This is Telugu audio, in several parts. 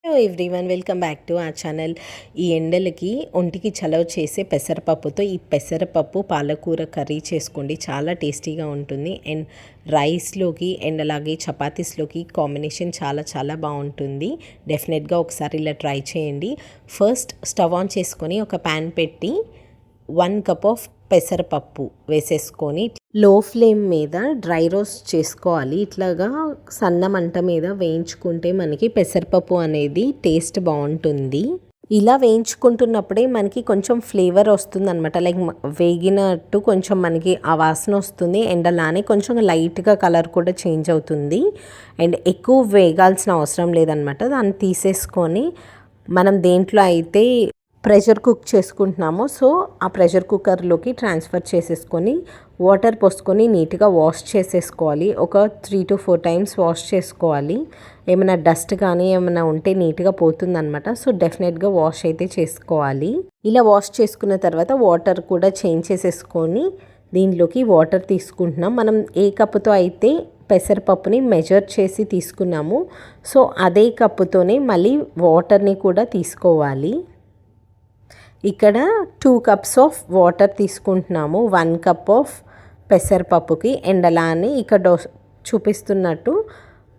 Hello everyone, welcome back to our channel. ఈ ఎండలకి ఒంటికి చలవ చేసే పెసరపప్పుతో ఈ పెసరపప్పు పాలకూర కర్రీ చేసుకోండి. చాలా టేస్టీగా ఉంటుంది అండ్ రైస్లోకి అండ్ అలాగే చపాతీస్లోకి కాంబినేషన్ చాలా చాలా బాగుంటుంది. డెఫినెట్గా ఒకసారి ఇలా ట్రై చేయండి. ఫస్ట్ స్టవ్ ఆన్ చేసుకొని ఒక ప్యాన్ పెట్టి 1 కప్ ఆఫ్ పెసరపప్పు వేసేసుకొని లో ఫ్లేమ్ మీద డ్రై రోస్ట్ చేసుకోవాలి. ఇట్లాగా సన్న మంట మీద వేయించుకుంటే మనకి పెసరపప్పు అనేది టేస్ట్ బాగుంటుంది. ఇలా వేయించుకుంటున్నప్పుడే మనకి కొంచెం ఫ్లేవర్ వస్తుంది అనమాట. లైక్ వేగినట్టు కొంచెం మనకి ఆ వాసన వస్తుంది అండ్ అలానే కొంచెం లైట్గా కలర్ కూడా చేంజ్ అవుతుంది. అండ్ ఎక్కువ వేగాల్సిన అవసరం లేదనమాట. దాన్ని తీసేసుకొని మనం దేంట్లో అయితే ప్రెషర్ కుక్ చేసుకుంటున్నామో ఆ ప్రెషర్ కుక్కర్లోకి ట్రాన్స్ఫర్ చేసేసుకొని వాటర్ పోసుకొని నీట్గా వాష్ చేసేసుకోవాలి. ఒక 3 to 4 టైమ్స్ వాష్ చేసుకోవాలి. ఏమైనా డస్ట్ కానీ ఏమైనా ఉంటే నీట్గా పోతుందనమాట. సో డెఫినెట్గా వాష్ అయితే చేసుకోవాలి. ఇలా వాష్ చేసుకున్న తర్వాత వాటర్ కూడా చేంజ్ చేసేసుకొని దీనిలోకి వాటర్ తీసుకుంటున్నాం. మనం ఏ కప్పుతో అయితే పెసరపప్పుని మెజర్ చేసి తీసుకున్నాము సో అదే కప్పుతోనే మళ్ళీ వాటర్ని కూడా తీసుకోవాలి. ఇక్కడ 2 కప్స్ ఆఫ్ వాటర్ తీసుకుంటున్నాము 1 కప్ ఆఫ్ పెసరపప్పుకి. అండ్ అలానే ఇక్కడ చూపిస్తున్నట్టు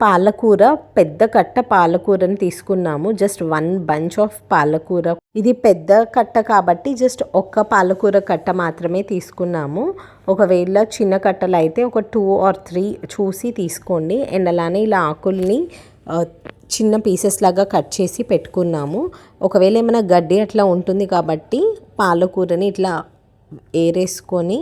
పాలకూర, పెద్ద కట్ట పాలకూరని తీసుకున్నాము. జస్ట్ 1 బంచ్ ఆఫ్ పాలకూర. ఇది పెద్ద కట్ట కాబట్టి జస్ట్ ఒక్క పాలకూర కట్ట మాత్రమే తీసుకున్నాము. ఒకవేళ చిన్న కట్టలు అయితే ఒక 2 or 3 చూసి తీసుకోండి. అండ్ అలానే ఇలా ఆకుల్ని చిన్న పీసెస్ లాగా కట్ చేసి పెట్టుకున్నాము. ఒకవేళ ఏమైనా గడ్డి అట్లా ఉంటుంది కాబట్టి పాలకూరని ఇట్లా ఏరేసుకొని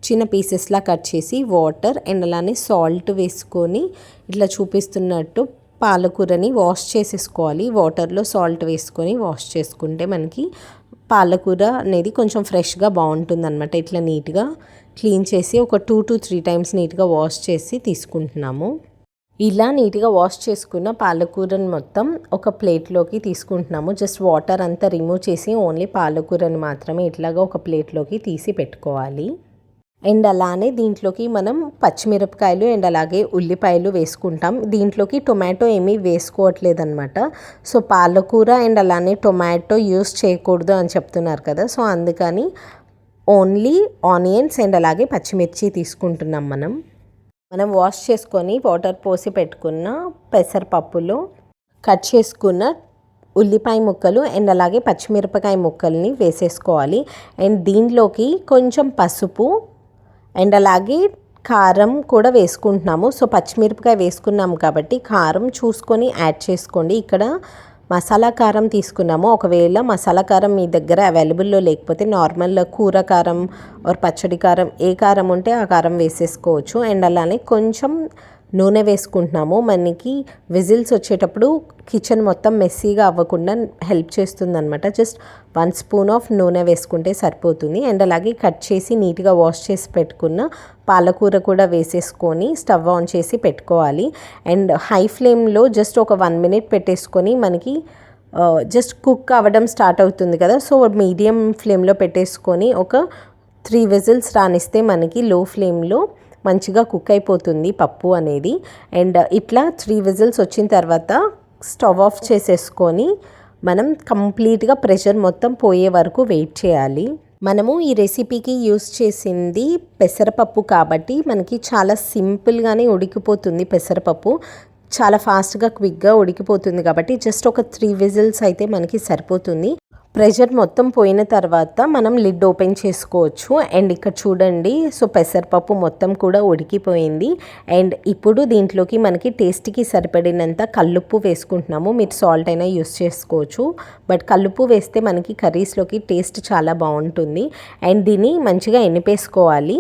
చిన్న పీసెస్లా కట్ చేసి వాటర్ అండ్ అలానే సాల్ట్ వేసుకొని ఇట్లా చూపిస్తున్నట్టు పాలకూరని వాష్ చేసేసుకోవాలి. వాటర్లో సాల్ట్ వేసుకొని వాష్ చేసుకుంటే మనకి పాలకూర అనేది కొంచెం ఫ్రెష్గా బాగుంటుంది అనమాట. ఇట్లా నీట్గా క్లీన్ చేసి ఒక 2 to 3 టైమ్స్ నీట్గా వాష్ చేసి తీసుకుంటున్నాము. ఇలా నీట్గా వాష్ చేసుకున్న పాలకూరని మొత్తం ఒక ప్లేట్లోకి తీసుకుంటున్నాము. జస్ట్ వాటర్ అంతా రిమూవ్ చేసి ఓన్లీ పాలకూరని మాత్రమే ఇట్లాగా ఒక ప్లేట్లోకి తీసి పెట్టుకోవాలి. అండ్ అలానే దీంట్లోకి మనం పచ్చిమిరపకాయలు అండ్ అలాగే ఉల్లిపాయలు వేసుకుంటాం. దీంట్లోకి టొమాటో ఏమీ వేసుకోవట్లేదన్నమాట. సో పాలకూర అండ్ అలానే టొమాటో యూస్ చేయకూడదు అని చెప్తున్నారు కదా, సో అందుకని ఓన్లీ ఆనియన్స్ అండ్ అలాగే పచ్చిమిర్చి తీసుకుంటున్నాం. మనం వాష్ చేసుకొని వాటర్ పోసి పెట్టుకున్న పెసరపప్పులో కట్ చేసుకున్న ఉల్లిపాయ ముక్కలు అండ్ అలాగే పచ్చిమిరపకాయ ముక్కల్ని వేసేసుకోవాలి. అండ్ దీనిలోకి కొంచెం పసుపు అండ్ అలాగే కారం కూడా వేసుకుంటున్నాము. సో పచ్చిమిరపకాయ వేసుకున్నాము కాబట్టి కారం చూసుకొని యాడ్ చేసుకోండి. ఇక్కడ మసాలా కారం తీసుకున్నాము. ఒకవేళ మసాలా కారం మీ దగ్గర అవైలబుల్లో లేకపోతే నార్మల్ కూర కారం ఆర్ పచ్చడి కారం ఏ కారం ఉంటే ఆ కారం వేసేసుకోవచ్చు. అండ్ అలానే కొంచెం నూనె వేసుకుంటున్నాము. మనకి విజిల్స్ వచ్చేటప్పుడు కిచెన్ మొత్తం మెస్సీగా అవ్వకుండా హెల్ప్ చేస్తుంది అనమాట. జస్ట్ 1 స్పూన్ ఆఫ్ నూనె వేసుకుంటే సరిపోతుంది. అండ్ అలాగే కట్ చేసి నీట్గా వాష్ చేసి పెట్టుకున్న పాలకూర కూడా వేసేసుకొని స్టవ్ ఆన్ చేసి పెట్టుకోవాలి. అండ్ హై ఫ్లేమ్లో జస్ట్ ఒక 1 minute పెట్టేసుకొని మనకి జస్ట్ కుక్ అవ్వడం స్టార్ట్ అవుతుంది కదా, సో మీడియం ఫ్లేమ్లో పెట్టేసుకొని ఒక 3 విజిల్స్ రానిస్తే మనకి లో ఫ్లేమ్లో మంచిగా కుక్ అయిపోతుంది పప్పు అనేది. అండ్ ఇట్లా 3 విజిల్స్ వచ్చిన తర్వాత స్టవ్ ఆఫ్ చేసేసుకొని మనం కంప్లీట్గా ప్రెషర్ మొత్తం పోయే వరకు వెయిట్ చేయాలి. మనము ఈ రెసిపీకి యూస్ చేసింది పెసరపప్పు కాబట్టి మనకి చాలా సింపుల్గానే ఉడికిపోతుంది. పెసరపప్పు చాలా ఫాస్ట్గా క్విక్గా ఉడికిపోతుంది కాబట్టి జస్ట్ ఒక 3 విజిల్స్ అయితే మనకి సరిపోతుంది. ప్రెషర్ మొత్తం పోయిన తర్వాత మనం లిడ్ ఓపెన్ చేసుకోవచ్చు. అండ్ ఇక్కడ చూడండి, సో పెసరపప్పు మొత్తం కూడా ఉడికిపోయింది. అండ్ ఇప్పుడు దీంట్లోకి మనకి టేస్ట్కి సరిపడినంత కల్లుప్పు వేసుకుంటున్నాము. మీరు సాల్ట్ అయినా యూస్ చేసుకోవచ్చు, బట్ కల్లుప్పు వేస్తే మనకి కర్రీస్లోకి టేస్ట్ చాలా బాగుంటుంది. అండ్ దీన్ని మంచిగా ఎనిపేసుకోవాలి.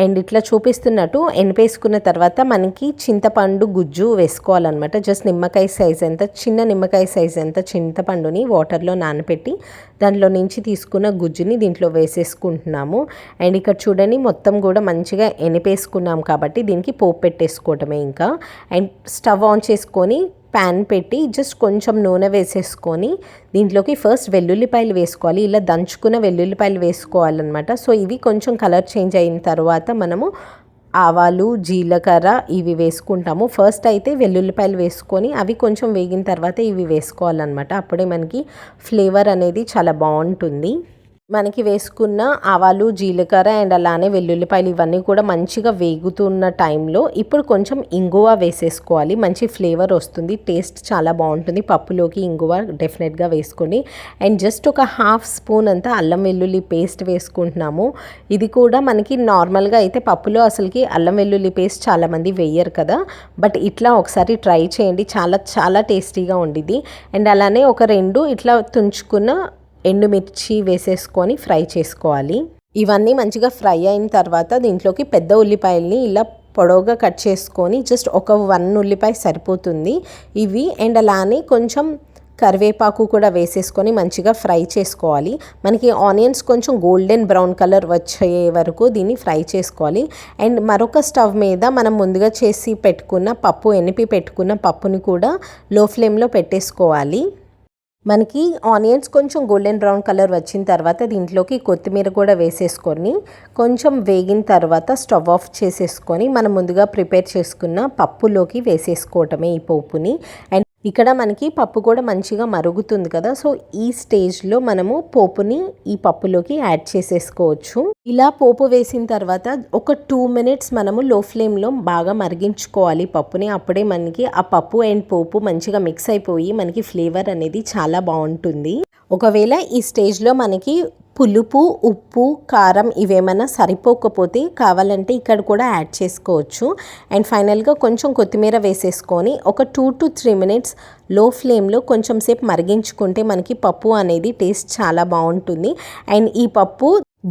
అండ్ ఇట్లా చూపిస్తున్నట్టు ఎనిపేసుకున్న తర్వాత మనకి చింతపండు గుజ్జు వేసుకోవాలన్నమాట. జస్ట్ నిమ్మకాయ సైజ్ ఎంత, చిన్న నిమ్మకాయ సైజ్ ఎంత చింతపండుని వాటర్లో నానబెట్టి దాంట్లో నుంచి తీసుకున్న గుజ్జుని దీంట్లో వేసేసుకుంటున్నాము. అండ్ ఇక్కడ చూడండి మొత్తం కూడా మంచిగా ఎనిపేసుకున్నాం కాబట్టి దీనికి పోపు పెట్టేసుకోవటమే ఇంకా. అండ్ స్టవ్ ఆన్ చేసుకొని ప్యాన్ పెట్టి జస్ట్ కొంచెం నూనె వేసేసుకొని దీంట్లోకి ఫస్ట్ వెల్లుల్లిపాయలు వేసుకోవాలి. ఇలా దంచుకున్న వెల్లుల్లిపాయలు వేసుకోవాలన్నమాట. సో ఇవి కొంచెం కలర్ చేంజ్ అయిన తర్వాత మనము ఆవాలు, జీలకర్ర ఇవి వేసుకుంటాము. ఫస్ట్ అయితే వెల్లుల్లిపాయలు వేసుకొని అవి కొంచెం వేగిన తర్వాత ఇవి వేసుకోవాలన్నమాట. అప్పుడే మనకి ఫ్లేవర్ అనేది చాలా బాగుంటుంది. మనకి వేసుకున్న ఆవాలు, జీలకర్ర అండ్ అలానే వెల్లుల్లిపాయలు ఇవన్నీ కూడా మంచిగా వేగుతున్న టైంలో ఇప్పుడు కొంచెం ఇంగువ వేసేసుకోవాలి. మంచి ఫ్లేవర్ వస్తుంది, టేస్ట్ చాలా బాగుంటుంది. పప్పులోకి ఇంగువ డెఫినెట్గా వేసుకోండి. అండ్ జస్ట్ ఒక హాఫ్ స్పూన్ అంతా అల్లం వెల్లుల్లి పేస్ట్ వేసుకుంటున్నాము. ఇది కూడా మనకి నార్మల్గా అయితే పప్పులో అసలుకి అల్లం వెల్లుల్లి పేస్ట్ చాలామంది వేయరు కదా, బట్ ఇట్లా ఒకసారి ట్రై చేయండి, చాలా చాలా టేస్టీగా ఉండిద్ది. అండ్ అలానే ఒక 2 ఇట్లా తుంచుకున్న ఎండుమిర్చి వేసేసుకొని ఫ్రై చేసుకోవాలి. ఇవన్నీ మంచిగా ఫ్రై అయిన తర్వాత దీంట్లోకి పెద్ద ఉల్లిపాయల్ని ఇలా పొడవుగా కట్ చేసుకొని జస్ట్ ఒక 1 ఉల్లిపాయ సరిపోతుంది ఇవి. అండ్ అలానే కొంచెం కరివేపాకు కూడా వేసేసుకొని మంచిగా ఫ్రై చేసుకోవాలి. మనకి ఆనియన్స్ కొంచెం గోల్డెన్ బ్రౌన్ కలర్ వచ్చే వరకు దీన్ని ఫ్రై చేసుకోవాలి. అండ్ మరొక స్టవ్ మీద మనం ముందుగా చేసి పెట్టుకున్న పప్పు, ఎనిపి పెట్టుకున్న పప్పుని కూడా లో ఫ్లేమ్లో పెట్టేసుకోవాలి. మనకి ఆనియన్స్ కొంచెం గోల్డెన్ బ్రౌన్ కలర్ వచ్చిన తర్వాత దీంట్లోకి కొత్తిమీర కూడా వేసేసుకొని కొంచెం వేగిన తర్వాత స్టవ్ ఆఫ్ చేసేసుకొని మనం ముందుగా ప్రిపేర్ చేసుకున్న పప్పులోకి వేసేసుకోవటమే ఈ పోపుని. అండ్ ఇక్కడ మనకి పప్పు కూడా మంచిగా మరుగుతుంది కదా, సో ఈ స్టేజ్లో మనము పోపుని ఈ పప్పులోకి యాడ్ చేసేసుకోవచ్చు. ఇలా పోపు వేసిన తర్వాత ఒక 2 మినిట్స్ మనము లో ఫ్లేమ్లో బాగా మరిగించుకోవాలి పప్పుని. అప్పుడే మనకి ఆ పప్పు అండ్ పోపు మంచిగా మిక్స్ అయిపోయి మనకి ఫ్లేవర్ అనేది చాలా బాగుంటుంది. ఒకవేళ ఈ స్టేజ్లో మనకి పులుపు, ఉప్పు, కారం ఇవేమైనా సరిపోకపోతే కావాలంటే ఇక్కడ కూడా యాడ్ చేసుకోవచ్చు. అండ్ ఫైనల్గా కొంచెం కొత్తిమీర వేసేసుకొని ఒక 2 to 3 మినిట్స్ లో ఫ్లేమ్లో కొంచెం సేపు మరిగించుకుంటే మనకి పప్పు అనేది టేస్ట్ చాలా బాగుంటుంది. అండ్ ఈ పప్పు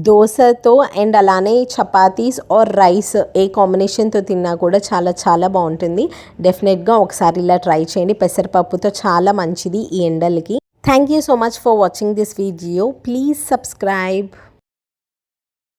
దోశతో అండ్ అలానే చపాతీస్ ఆర్ రైస్ ఏ కాంబినేషన్తో తిన్నా కూడా చాలా చాలా బాగుంటుంది. డెఫినెట్గా ఒకసారి ఇలా ట్రై చేయండి. పెసరపప్పుతో చాలా మంచిది ఈ ఎండలకి. Thank you so much for watching this video. Please subscribe.